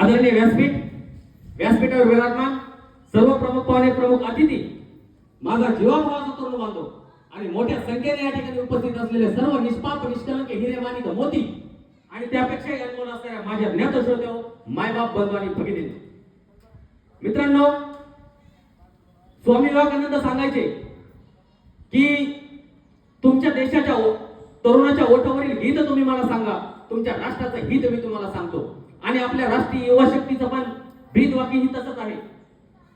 आदरणीय व्यासपीठावर विराजमान सर्व प्रमुख पाहुणे, प्रमुख अतिथी, माझा जीवाभावाचा तरुण बांधव आणि मोठ्या संख्येने या ठिकाणी उपस्थित असलेले सर्व निष्पाप निष्कलंक हिरे माणिक मोती आणि त्यापेक्षा अनमोल असणाऱ्या माझ्या ज्ञात श्रोते, मायबाप, बंधू आणि भगिनी, मित्रांनो, स्वामी विवेकानंद सांगायचे की तुमच्या देशाच्या तरुणाच्या ओठावरील गीत तुम्ही मला सांगा, तुमच्या राष्ट्राचं हित मी तुम्हाला सांगतो. आणि आपल्या राष्ट्रीय युवा शक्तीचं पण ब्रीद वाक्य ही तसंच आहे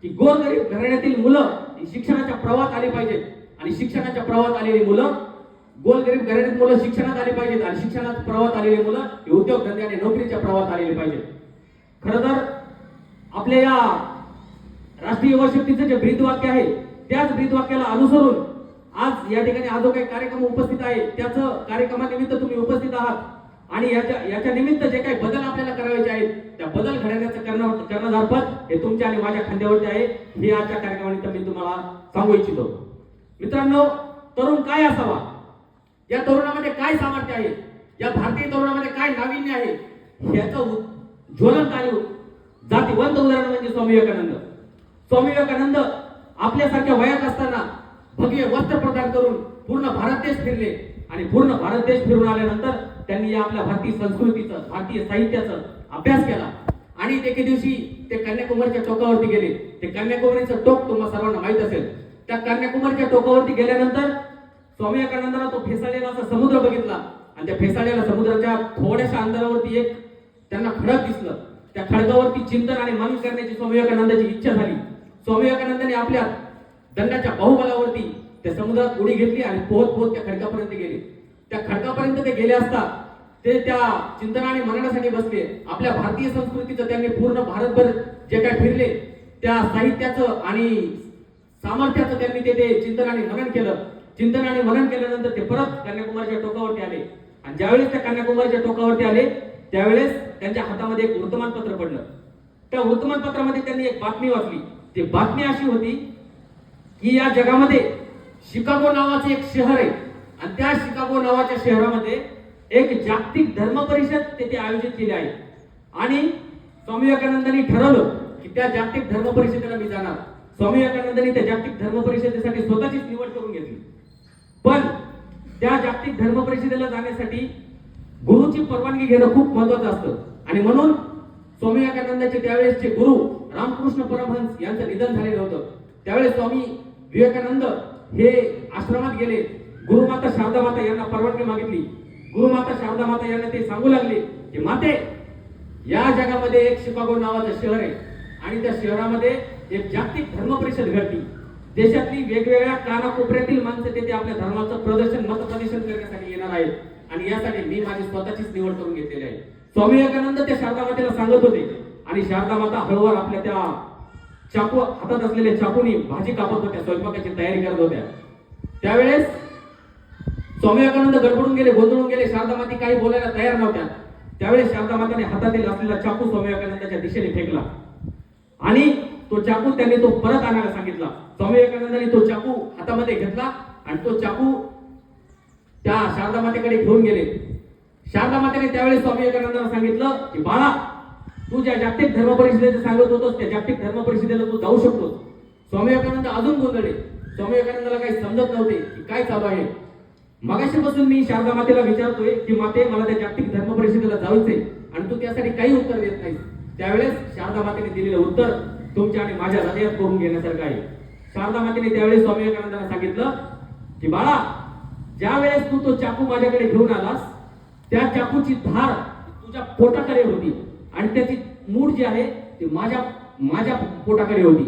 की गोरगरीब घराण्यातील मुलं शिक्षणाच्या प्रवाहात आली पाहिजेत आणि शिक्षणाच्या प्रवाहात आलेली मुलं, गोरगरीब घराण्यातील मुलं शिक्षणात आली पाहिजेत आणि शिक्षणात प्रवाहात आलेली मुलं उद्योगधंदे आणि नोकरीच्या प्रवाहात आलेली पाहिजेत. खरं तर आपल्या या राष्ट्रीय युवा शक्तीचं जे ब्रीद वाक्य आहे त्याच ब्रीद वाक्याला अनुसरून आज या ठिकाणी जो काही कार्यक्रम उपस्थित आहे त्याचं कार्यक्रमानिमित्त तुम्ही उपस्थित आहात आणि याच्या निमित्त जे काही बदल आपल्याला करायचे आहेत त्या बदल घडवण्याचं कर्णधारपद हे तुमच्या आणि माझ्या खांद्यावरती आहे. हे आजच्या कार्यक्रमानिमित्त मी तुम्हाला सांगू इच्छितो. मित्रांनो, तरुण काय असावा, या तरुणामध्ये काय सामर्थ्य आहे, या भारतीय तरुणामध्ये काय नाविन्य आहे याचं ज्वलंत आणि जातीवंत उदाहरण म्हणजे स्वामी विवेकानंद. स्वामी विवेकानंद आपल्यासारख्या वयात असताना भगवे वस्त्र प्रदान करून पूर्ण भारत देश फिरले आणि पूर्ण भारत देश फिरून आल्यानंतर त्यांनी या आपल्या भारतीय संस्कृतीचं, भारतीय साहित्याचा अभ्यास केला आणि एके दिवशी ते कन्याकुमारीच्या टोकावरती गेले. ते कन्याकुमारीचं टोक तुम्हाला सर्वांना माहित असेल. त्या कन्याकुमारीच्या टोकावरती गेल्यानंतर स्वामी विवेकानंदांना तो फेसाळलेला असा समुद्र बघितला आणि त्या फेसाळलेल्या समुद्राच्या थोड्याशा अंतरावरती एक त्यांना खडक दिसलं. त्या खडकावरती चिंतन आणि मनन करण्याची स्वामी विवेकानंदाची इच्छा झाली. स्वामी विवेकानंदांनी आपल्या दंडाच्या बाहुबलावरती त्या समुद्रात उडी घेतली आणि पोहत पोहत त्या खडकापर्यंत गेले. त्या खडकापर्यंत ते गेले असता ते त्या चिंतन आणि मननासाठी बसले. आपल्या भारतीय संस्कृतीचं त्यांनी पूर्ण भारतभर जे काय फिरले त्या साहित्याचं आणि सामर्थ्याचं त्यांनी ते चिंतन आणि मनन केलं. चिंतन आणि मनन केल्यानंतर ते परत कन्याकुमारीच्या टोकावरती आले आणि ज्यावेळेस त्या कन्याकुमारीच्या टोकावरती आले त्यावेळेस त्यांच्या हातामध्ये एक वर्तमानपत्र पडलं. त्या वर्तमानपत्रामध्ये त्यांनी एक बातमी वाचली. ती बातमी अशी होती की या जगामध्ये शिकागो नावाचं एक शहर आहे आणि त्या शिकागो नावाच्या शहरामध्ये एक जागतिक धर्म परिषद तेथे आयोजित केली आहे आणि स्वामी विवेकानंदांनी ठरवलं की त्या जागतिक धर्म परिषदेला मी जाणार. स्वामी विवेकानंदांनी त्या जागतिक धर्म परिषदेसाठी स्वतःचीच निवड करून घेतली. पण त्या जागतिक धर्म परिषदेला जाण्यासाठी गुरुची परवानगी घेणं खूप महत्वाचं असतं आणि म्हणून स्वामी विवेकानंदांचे त्यावेळेसचे गुरु रामकृष्ण परमहंस यांचं निधन झालेलं होतं. त्यावेळेस स्वामी विवेकानंद हे आश्रमात गेले. गुरुमाता शारदा माता यांना परवानगी मागितली. गुरुमाता शारदा माता यांना ते सांगू लागले की माते, या जगामध्ये एक शिकागो नावाचं शहर आहे आणि त्या शहरामध्ये एक जागतिक धर्म परिषद घडली. देशातली वेगवेगळ्या कानाकोपऱ्यातील माणसं तेथे आपल्या धर्माचं प्रदर्शन, मत प्रदर्शन करण्यासाठी येणार आहेत आणि यासाठी मी माझी स्वतःचीच निवड करून घेतलेली आहे. स्वामी विवेकानंद त्या शारदा मातेला सांगत होते आणि शारदा माता हळूवार आपल्या त्या चाकू हातात असलेल्या चाकूनी भाजी कापत होत्या, स्वयंपाकाची तयारी करत होत्या. त्यावेळेस स्वामी विवेकानंद गडबडून गेले, गोंधळून गेले. शारदा माती काही बोलायला तयार नव्हत्या. त्यावेळेस शारदा माताने हातातील असलेला चाकू स्वामी विवेकानंदाच्या दिशेने फेकला आणि तो चाकू त्यांनी तो परत आणायला सांगितला. स्वामी विवेकानंदांनी तो चाकू हातामध्ये घेतला आणि तो चाकू त्या शारदा मातेकडे घेऊन गेले. शारदा मातेने त्यावेळेस स्वामी विवेकानंदांना सांगितलं की बाळा, तू ज्या जागतिक धर्म परिषदेचं सांगत होतोस त्या जागतिक धर्म परिषदेला तू जाऊ शकतोस. स्वामी विवेकानंद अजून गोंधळले. स्वामी विवेकानंदाला काही समजत नव्हते की काय चालू आहे. मगाशीपासून मी शारदा मातेला विचारतोय की माते, मला त्या जागतिक धर्म परिषदेला जायचंय आणि तू त्यासाठी काही उत्तर देत नाही. त्यावेळेस शारदा मातेने दिलेलं उत्तर तुमच्या आणि माझ्या हृदयात करून घेण्यासारखं आहे. शारदा मातेने त्यावेळेस स्वामी विवेकानंदांना सांगितलं की बाळा, ज्या वेळेस तू तो चाकू माझ्याकडे घेऊन आलास त्या चाकूची धार तुझ्या पोटाकडे होती आणि त्याची मूळ जी आहे ती माझ्या पोटाकडे होती.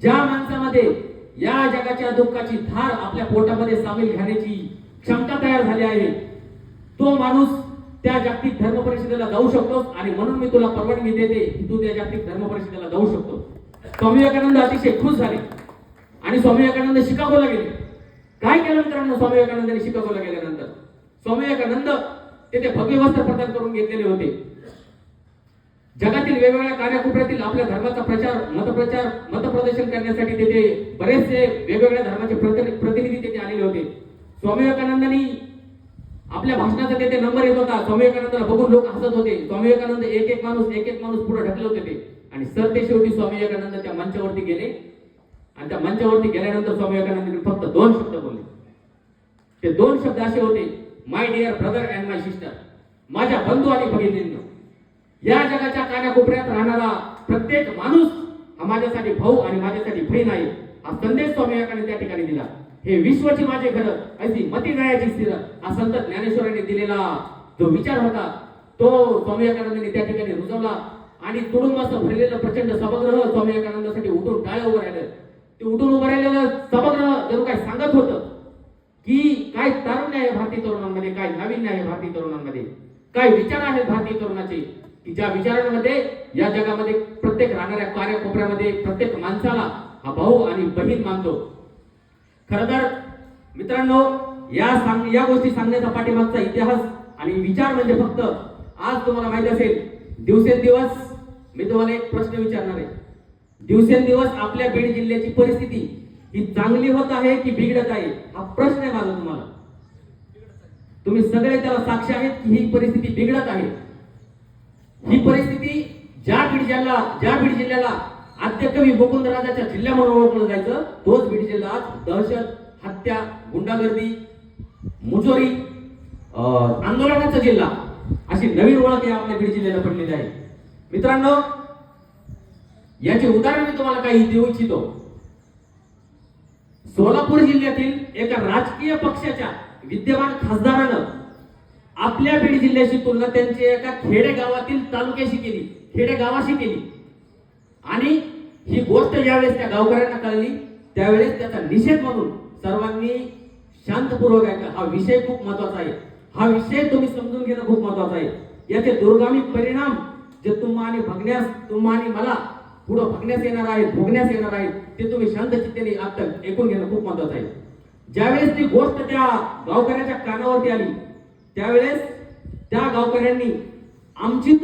ज्या माणसामध्ये या जगाच्या दुःखाची धार आपल्या पोटामध्ये सामील घेण्याची क्षमता तयार झाली आहे तो माणूस त्या जागतिक धर्म परिषदेला जाऊ शकतोस आणि म्हणून मी तुला परवानगी देते की तू त्या जागतिक धर्म परिषदेला जाऊ शकतो. स्वामी विवेकानंद अतिशय खुश झाले आणि स्वामी विवेकानंद शिकागोला गेले. काय केलं मित्रांनो स्वामी विवेकानंदांनी शिकागोला गेल्यानंतर? स्वामी विवेकानंद तेथे भगवे वस्त्र प्रदान करून घेतलेले होते. जगातील वेगवेगळ्या कानाकोपऱ्यातील आपल्या धर्माचा प्रचार, मतप्रदर्शन करण्यासाठी तेथे बरेचसे वेगवेगळ्या धर्माचे प्रतिनिधी तेथे आलेले होते. स्वामी विवेकानंदांनी आपल्या भाषणाचा तेथे नंबर येत होता. स्वामी विवेकानंदाला बघून लोक हसत होते. स्वामी विवेकानंद एक एक माणूस पुढे ढकलत होते आणि सर ते शेवटी स्वामी विवेकानंद त्या मंचावरती गेले आणि त्या मंचावरती गेल्यानंतर स्वामी विवेकानंद फक्त 2 शब्द बोलले. ते 2 शब्द असे होते, my dear brother and my sister. माझ्या बंधू आणि भगिनींनो, या जगाच्या कानाकोपऱ्यात राहणारा प्रत्येक माणूस हा माझ्यासाठी भाऊ आणि माझ्यासाठी बहीण आहे. हा संदेश स्वामी विवेकानंद त्या ठिकाणी दिला. हे विश्वची माझे घर ऐसी मती गयाची स्थिर, हा संत ज्ञानेश्वरांनी दिलेला जो विचार होता तो स्वामी विवेकानंदांनी त्या ठिकाणी रुजवला आणि तुडुंबाचं भरलेलं प्रचंड सभागृह स्वामी विवेकानंदासाठी उठून टाळे उभं राहिलं. ते उठून उभं राहिलेलं सभागृह जणू काय सांगत होतं की काय तारुण्य आहे भारतीय तरुणांमध्ये, काय नाविन्य आहे भारतीय तरुणांमध्ये, काय विचार आहेत भारतीय तरुणाचे, की ज्या विचारांमध्ये या जगामध्ये प्रत्येक राहणाऱ्या कार्याकोपऱ्यामध्ये प्रत्येक माणसाला हा भाऊ आणि बहीण मानतो. खरं तर मित्रांनो, या गोष्टी सांगण्याचा पाठीमागचा इतिहास आणि विचार म्हणजे फक्त आज तुम्हाला माहित असेल, दिवसेंदिवस मी तुम्हाला एक प्रश्न विचारणार आहे. दिवसेंदिवस आपल्या बीड जिल्ह्याची परिस्थिती ही चांगली होत आहे की बिघडत आहे, हा प्रश्न आहे माझा तुम्हाला. तुम्ही सगळे त्याला साक्ष आहेत की ही परिस्थिती बिघडत आहे. ही परिस्थिती ज्या बीड जिल्ह्याला आद्यकवी मुकुंदराजाच्या जिल्हा म्हणून ओळखलं जायचं, तोच बीड जिल्हा आज दहशत, हत्या, गुंडागर्दी, मुजोरी, आंदोलनाचा जिल्हा अशी नवीन ओळख या आपल्या बीड जिल्ह्याला पडलेली आहे. मित्रांनो, याचे उदाहरण मी तुम्हाला काही देऊ इच्छितो. सोलापूर जिल्ह्यातील एका राजकीय पक्षाच्या विद्यमान खासदारानं आपल्या बीड जिल्ह्याची तुलना त्यांच्या एका खेडेगावातील तालुक्याशी केली, खेडेगावाशी केली. आणि ही गोष्ट ज्यावेळेस त्या गावकऱ्यांना कळली त्यावेळेस त्याचा निषेध म्हणून सर्वांनी शांतपूर्वक ऐका. हा विषय खूप महत्वाचा आहे. हा विषय तुम्ही समजून घेणं खूप महत्वाचं आहे. याचे दूरगामी परिणाम जे तुम्हा आणि मला पुढे भोगण्यास येणार आहेत ते तुम्ही शांत चित्तेने आता ऐकून घेणं खूप महत्वाचं आहे. ज्यावेळेस ती गोष्ट त्या गावकऱ्याच्या कानावरती आली त्यावेळेस त्या गावकऱ्यांनी आमची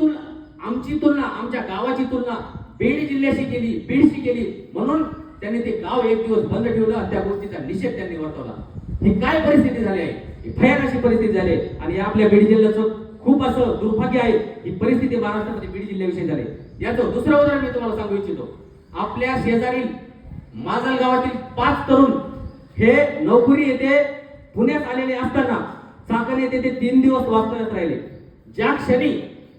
तुलना आमच्या गावाची तुलना बीड जिल्ह्याशी केली म्हणून त्यांनी ते गाव एक दिवस बंद ठेवलं आणि त्या गोष्टीचा निषेध त्यांनी वर्तवला. ही काय परिस्थिती झाली आहे, ही भयानक अशी परिस्थिती झाली आणि आपल्या बीड जिल्ह्याचं खूप असं दुर्भाग्य आहे. ही परिस्थिती महाराष्ट्रामध्ये बीड जिल्ह्याविषयी झाली. याचं दुसरं उदाहरण मी तुम्हाला सांगू इच्छितो. आपल्या शेजारील माजल गावातील 5 तरुण हे नोकरी येथे पुण्यात आलेले असताना चाकण येथे ते 3 दिवस वास्तव्यात राहिले. ज्या क्षणी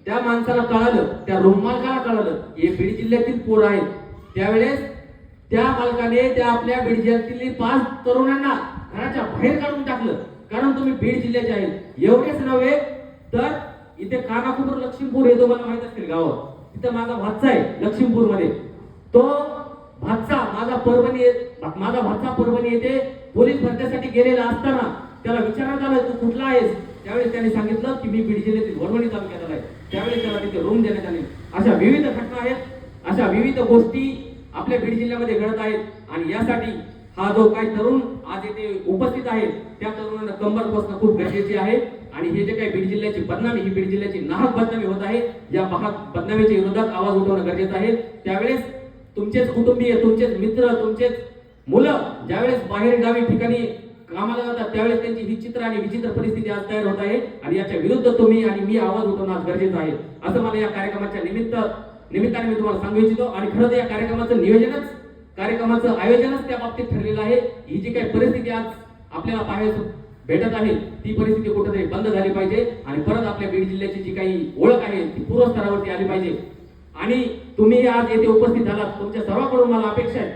त्या माणसाला कळालं, त्या रूम मालकाला कळालं हे बीड जिल्ह्यातील पोर आहेत, त्यावेळेस त्या मालकाने त्या आपल्या बीड जिल्ह्यातील 5 तरुणांना घराच्या बाहेर काढून टाकलं. कारण तुम्ही बीड जिल्ह्याचे आहेत. एवढेच नव्हे तर इथे कानापूर लक्ष्मीपूर हे तुम्हाला माहित असतील गाव, तिथं माझा भाचा आहे लक्ष्मीपूर मध्ये. तो भाचा माझा परभणी येथे पोलीस भरतीसाठी गेलेला असताना त्याला विचारण्यात आलं तू कुठला आहेस, त्यावेळेस त्याने सांगितलं की मी बीड जिल्ह्यातील वडवणी तालुक्यात आहे. त्यावेळेस त्याला तिथे रूम देण्यात आली. अशा विविध घटना आहेत, अशा विविध गोष्टी आपल्या बीड जिल्ह्यामध्ये घडत आहेत. आणि यासाठी हा जो काही तरुण आज येथे उपस्थित आहे त्या तरुणांना कंबर बसणं खूप गरजेचे आहे. आणि हे जे काही बीड जिल्ह्याची बदनामी, ही बीड जिल्ह्याची नाहक बदनामी होत आहे, या बदनामीच्या विरोधात आवाज उठवणं गरजेचं आहे. त्यावेळेस तुमचेच कुटुंबीय, तुमचेच मित्र, तुमचेच मुलं ज्यावेळेस बाहेर गावी ठिकाणी कामाला जातात त्यावेळेस त्यांची विचित्र आणि विचित्र परिस्थिती आज तयार होत आहे. आणि याच्या विरुद्ध तुम्ही आणि मी आवाज उठवणं आज गरजेचं आहे असं मला या कार्यक्रमाच्या निमित्ताने मी तुम्हाला सांगू इच्छितो. आणि खरं तर या कार्यक्रमाचं आयोजनच त्या बाबतीत ठरलेलं आहे. ही जी काही परिस्थिती आज आपल्याला पाहायला भेटत आहे ती परिस्थिती कुठेतरी बंद झाली पाहिजे आणि परत आपल्या बीड जिल्ह्याची जी काही ओळख आहे ती पूर्वस्थरावरती आली पाहिजे. आणि तुम्ही आज येथे उपस्थित झालात, तुमच्या सर्वांकडून मला अपेक्षा आहे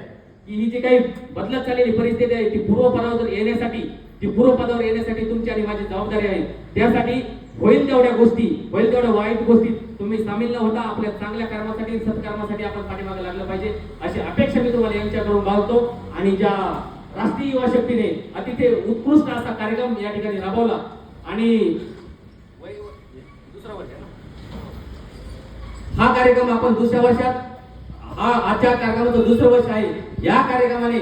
की ही जी काही बदलत चाललेली परिस्थिती आहे ती पूर्वपदावर येण्यासाठी तुमची आणि माझी जबाबदारी आहे. त्यासाठी होईल तेवढ्या वाईट गोष्टी तुम्ही सामील न होता आपल्या चांगल्या कर्मासाठी, सत्कर्मासाठी आपण पाठीमागे लागलं पाहिजे अशी अपेक्षा मी तुम्हाला यांच्याकडून बाळगतो. आणि ज्या राष्ट्रीय युवा शक्तीने अतिशय उत्कृष्ट असा कार्यक्रम या ठिकाणी राबवला आणि दुसरा वर्ष हा कार्यक्रम आपण दुसऱ्या वर्षात, आजच्या कार्यक्रमाचं दुसरं वर्ष आहे. या कार्यक्रमाने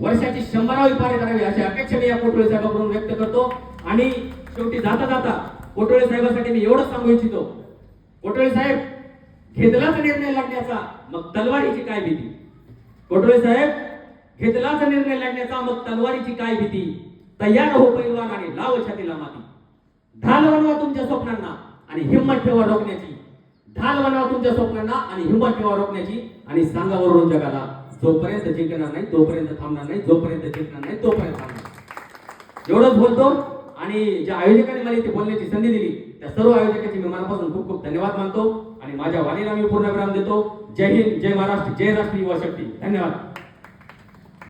वर्षाची 100वी पार करावी अशी अपेक्षा मी या कोटोळे साहेबांकडून व्यक्त करतो. आणि शेवटी जाता कोटोळे साहेबांसाठी मी एवढंच सांगू इच्छितो, कोटोळे साहेब घेतलाच निर्णय लागण्याचा मग तलवारीची काय भीती. कोटोळे साहेब घेतलाच निर्णय लागण्याचा मग तलवारीची काय भीती. तयार हो पैलवान आणि लाव छातीला माती. ढाल बनवा तुमच्या स्वप्नांना आणि हिंमत ठेवा रोखण्याची. ढाल बनवा तुमच्या स्वप्नांना आणि हिंमत ठेवा रोखण्याची. आणि सांगा वरून जगाला, जोपर्यंत जिंकणार नाही तोपर्यंत थांबणार नाही, जोपर्यंत जिंकणार नाही तोपर्यंत थांबणार नाही. एवढंच बोलतो. आणि ज्या आयोजकांनी मला इथे बोलण्याची संधी दिली त्या सर्व आयोजकांचे मी मनापासून खूप खूप धन्यवाद मानतो आणि माझ्या वाणीला मी पूर्ण विराम देतो. जय हिंद, जय महाराष्ट्र, जय राष्ट्रीय युवा शक्ती. धन्यवाद.